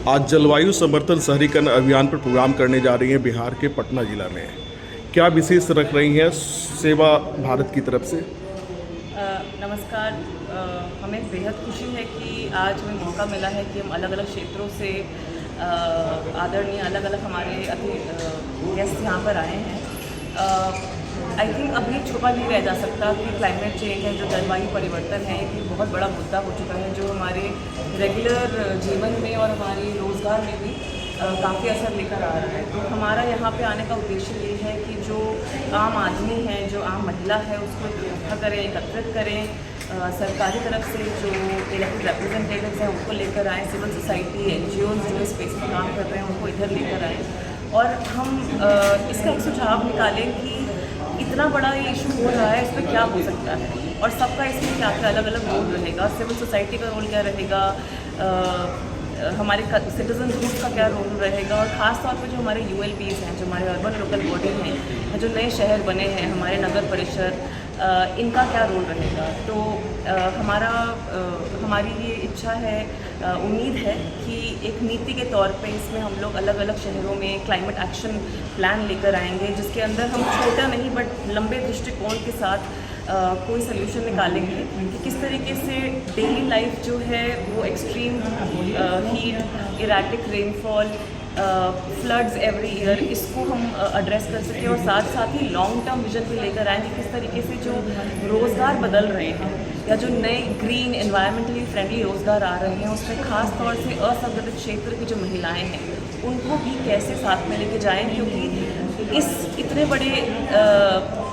आज जलवायु समर्थन शहरीकरण अभियान पर प्रोग्राम करने जा रही हैं बिहार के पटना जिला में। क्या विशेष रख रही हैं सेवा भारत की तरफ से? नमस्कार। हमें बेहद खुशी है कि आज हमें मौका मिला है कि हम अलग अलग क्षेत्रों से आदरणीय अलग अलग हमारे गेस्ट यहाँ पर आए हैं। आई थिंक अभी छुपा नहीं रह जा सकता कि क्लाइमेट चेंज है, जो जलवायु परिवर्तन है, ये बहुत बड़ा मुद्दा हो चुका है, जो हमारे रेगुलर जीवन में और हमारे रोज़गार में भी काफ़ी असर लेकर आ रहा है। तो हमारा यहाँ पे आने का उद्देश्य ये है कि जो आम आदमी है, जो आम महिला है, उसको इकट्ठा करें, एकत्रित करें। सरकारी तरफ से जो इलेक्टेड रिप्रेजेंटेटिव्स हैं उनको लेकर आएँ, सिविल सोसाइटी, NGOs जो स्पेस में काम कर रहे हैं उनको इधर लेकर आएँ और हम इसका एक सुझाव निकालें कि इतना बड़ा ये इशू हो रहा है, इस पर क्या हो सकता है और सबका इसमें क्या क्या अलग अलग रोल रहेगा, सिविल सोसाइटी का रोल क्या रहेगा, हमारे सिटीजन ग्रुप का क्या रोल रहेगा और ख़ास तौर पे जो हमारे ULPs हैं, जो हमारे अर्बन लोकल बॉडी हैं, जो नए शहर बने हैं, हमारे नगर परिषद, इनका क्या रोल रहेगा। तो हमारी ये इच्छा है, उम्मीद है कि एक नीति के तौर पे इसमें हम लोग अलग अलग शहरों में क्लाइमेट एक्शन प्लान लेकर आएंगे, जिसके अंदर हम छोटा नहीं बट लंबे दृष्टिकोण के साथ कोई सल्यूशन निकालेंगे कि किस तरीके से डेली लाइफ जो है वो extreme heat, erratic rainfall, floods every year, इसको हम एड्रेस कर सकें और साथ साथ ही लॉन्ग टर्म विजन भी लेकर आएँ कि किस तरीके से जो रोज़गार बदल रहे हैं या जो नए ग्रीन एनवायरमेंटली फ्रेंडली रोज़गार आ रहे हैं, उसमें ख़ास तौर से असंगठित क्षेत्र की जो महिलाएं हैं उनको भी कैसे साथ में लेके जाएं, क्योंकि इस इतने बड़े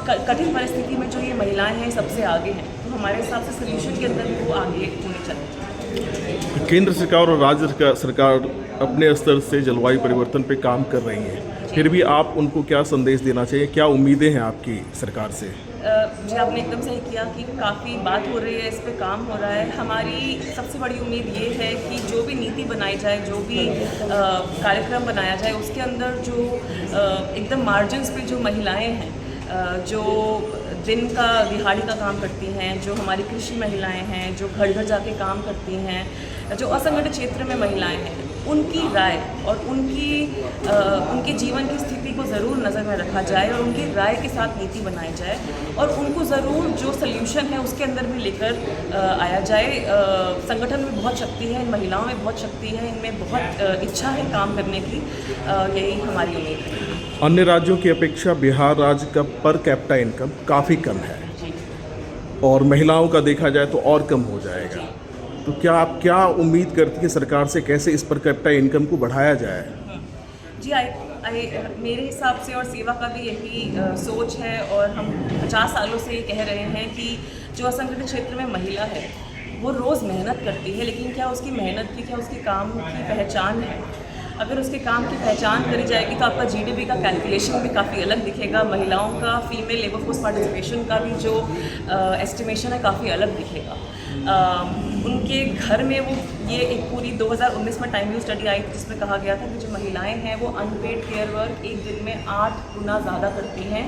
कठिन परिस्थिति में जो ये महिलाएं हैं सबसे आगे हैं। तो हमारे हिसाब से सोल्यूशन के अंदर भी वो आगे होनी चाहिए। केंद्र सरकार और राज्य सरकार अपने स्तर से जलवायु परिवर्तन पे काम कर रही हैं, फिर भी आप उनको क्या संदेश देना चाहिए, क्या उम्मीदें हैं आपकी सरकार से? जी, आपने एकदम सही किया कि काफ़ी बात हो रही है, इस पे काम हो रहा है। हमारी सबसे बड़ी उम्मीद ये है कि जो भी नीति बनाई जाए, जो भी कार्यक्रम बनाया जाए, उसके अंदर जो एकदम मार्जिन्स पे जो महिलाएं हैं, जो दिन का दिहाड़ी का काम करती हैं, जो हमारी कृषि महिलाएं हैं, जो घर घर जाके काम करती हैं, जो असंगठित क्षेत्र में महिलाएं हैं, उनकी राय और उनके जीवन की स्थिति को ज़रूर नज़र में रखा जाए और उनकी राय के साथ नीति बनाई जाए और उनको ज़रूर जो सल्यूशन है उसके अंदर भी लेकर आया जाए। संगठन में बहुत शक्ति है, इन महिलाओं में बहुत शक्ति है, इनमें बहुत इच्छा है काम करने की, यही हमारी उम्मीद है। अन्य राज्यों की अपेक्षा बिहार राज्य का पर कैपिटा इनकम काफ़ी कम है और महिलाओं का देखा जाए तो और कम हो जाएगा। तो क्या आप क्या उम्मीद करती है सरकार से, कैसे इस पर कैपिटा इनकम को बढ़ाया जाए? जी, मेरे हिसाब से और सेवा का भी यही सोच है और हम 50 सालों से ये कह रहे हैं कि जो असंगठित क्षेत्र में महिला है वो रोज़ मेहनत करती है, लेकिन क्या उसकी मेहनत की, क्या उसके काम की पहचान है? अगर उसके काम की पहचान करी जाएगी तो आपका GDP का कैलकुलेशन भी काफ़ी अलग दिखेगा, महिलाओं का फीमेल लेबर फोर्स पार्टिसिपेशन का भी जो एस्टिमेशन है काफ़ी अलग दिखेगा। उनके घर में वो ये एक पूरी 2019 में टाइमली स्टडी आई जिसमें कहा गया था कि जो महिलाएं हैं वो अनपेड केयर वर्क एक दिन में 8 गुना ज़्यादा करती हैं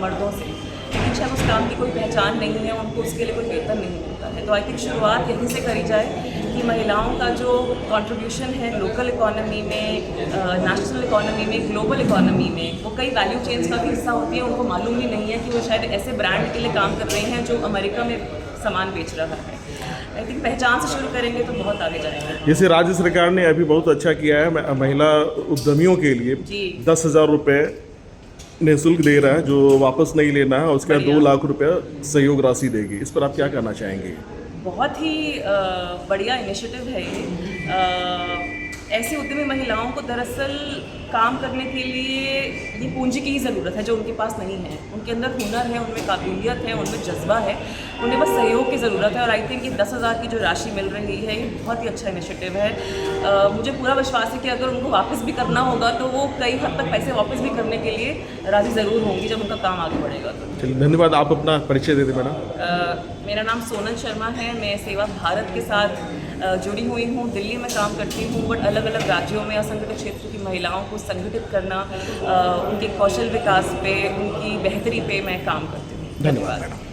मर्दों से, लेकिन शायद उस काम की कोई पहचान नहीं है, उनको उसके लिए कोई वेतन नहीं मिलता है। तो आई थिंक शुरुआत यहीं से करी जाए कि महिलाओं का जो कंट्रीब्यूशन है लोकल इकोनॉमी में, नेशनल इकोनॉमी में, ग्लोबल इकोनॉमी में, वो कई वैल्यू चेन्स का भी हिस्सा होती है, उनको मालूम ही नहीं है कि वो शायद ऐसे ब्रांड के लिए काम कर रहे हैं जो अमेरिका में सामान बेच रहा है। आई थिंक पहचान से शुरू करेंगे तो बहुत आगे जाएंगे। जैसे राज्य सरकार ने अभी बहुत अच्छा किया है, महिला उद्यमियों के लिए 10,000 रुपये निःशुल्क दे रहा है, जो वापस नहीं लेना है, और उसके बाद 2 लाख रुपया सहयोग राशि देगी। इस पर आप क्या कहना चाहेंगे? बहुत ही बढ़िया इनिशिएटिव है ये। ऐसी उद्यमी महिलाओं को दरअसल काम करने के लिए ये पूंजी की ही ज़रूरत है जो उनके पास नहीं है। उनके अंदर हुनर है, उनमें काबिलियत है, उनमें जज्बा है, उन्हें बस सहयोग की ज़रूरत है। और आई थिंक ये 10,000 की जो राशि मिल रही है ये बहुत ही अच्छा इनिशिएटिव है। मुझे पूरा विश्वास है कि अगर उनको वापस भी करना होगा तो वो कई हद तक पैसे वापस भी करने के लिए राज़ी ज़रूर होंगी जब उनका काम आगे बढ़ेगा। तो चलिए, धन्यवाद। आप अपना परिचय दे दें मैडम। मेरा नाम सोनल शर्मा है, मैं सेवा भारत के साथ जुड़ी हुई हूँ, दिल्ली में काम करती हूँ, बट अलग अलग राज्यों में असंगठित क्षेत्र की महिलाओं को संगठित करना, उनके कौशल विकास पे, उनकी बेहतरी पे मैं काम करती हूँ। धन्यवाद मैडम।